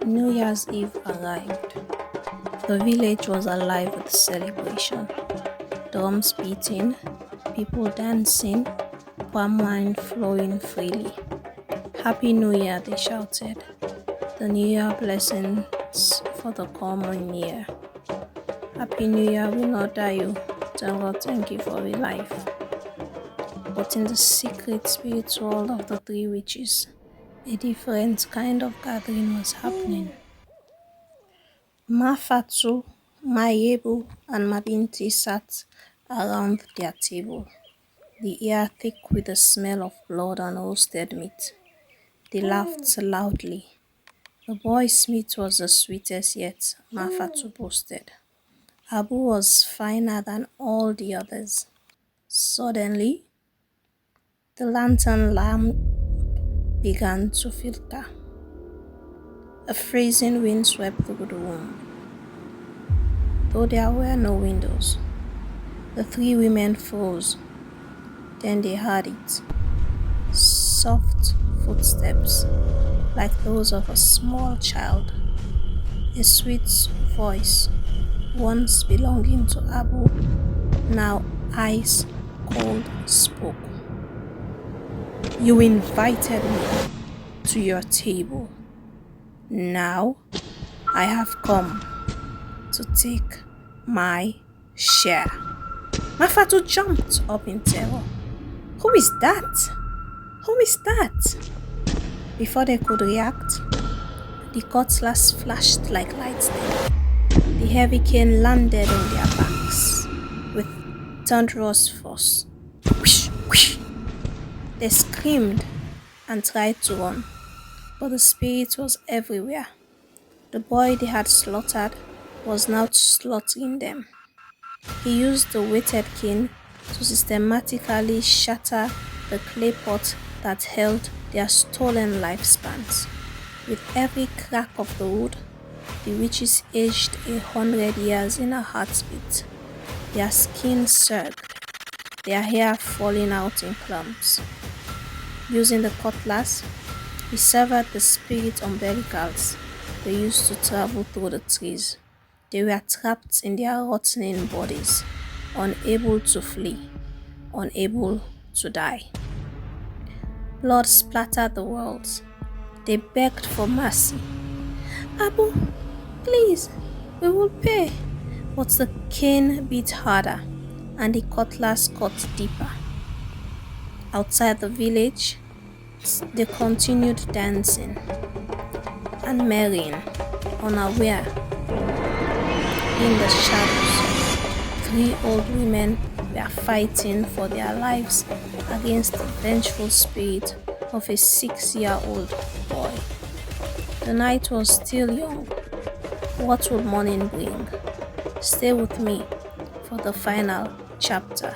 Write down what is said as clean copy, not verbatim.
New Year's Eve arrived. The village was alive with celebration. Drums beating, people dancing, palm wine flowing freely. Happy New Year, they shouted. The New Year blessings for the coming year. Happy New Year will not die you. Tell God thank you for your life. But in the secret spirit world of the three witches, a different kind of gathering was happening. Mafatu, Mayebu, and Mabinti sat around their table, the air thick with the smell of blood and roasted meat. They laughed loudly. The boy's meat was the sweetest yet, Mafatu boasted. Abu was finer than all the others. Suddenly, the lantern lamp began to filter. A freezing wind swept through the room. Though there were no windows, the three women froze. Then they heard it. Soft footsteps, like those of a small child. A sweet voice, once belonging to Abu, now ice cold, spoke. You invited me to your table. Now I have come to take my share. Mafatu jumped up in terror. Who is that? Who is that? Before they could react, the cutlass flashed like lightning. The heavy cane landed on their backs with thunderous force. Whoosh, whoosh. They screamed and tried to run, but the spirit was everywhere. The boy they had slaughtered was now slaughtering them. He used the weighted cane to systematically shatter the clay pot that held their stolen lifespans. With every crack of the wood, the witches aged 100 years in a heartbeat. Their skin sagged, their hair falling out in clumps. Using the cutlass, he severed the spirit umbilicals they used to travel through the trees. They were trapped in their rotting bodies, unable to flee, unable to die. Blood splattered the walls. They begged for mercy. Abu, please, we will pay. But the cane beat harder, and the cutlass cut deeper. Outside the village, they continued dancing and marrying, unaware. In the shadows, three old women were fighting for their lives against the vengeful spirit of a 6-year-old boy. The night was still young. What would morning bring? Stay with me for the final chapter.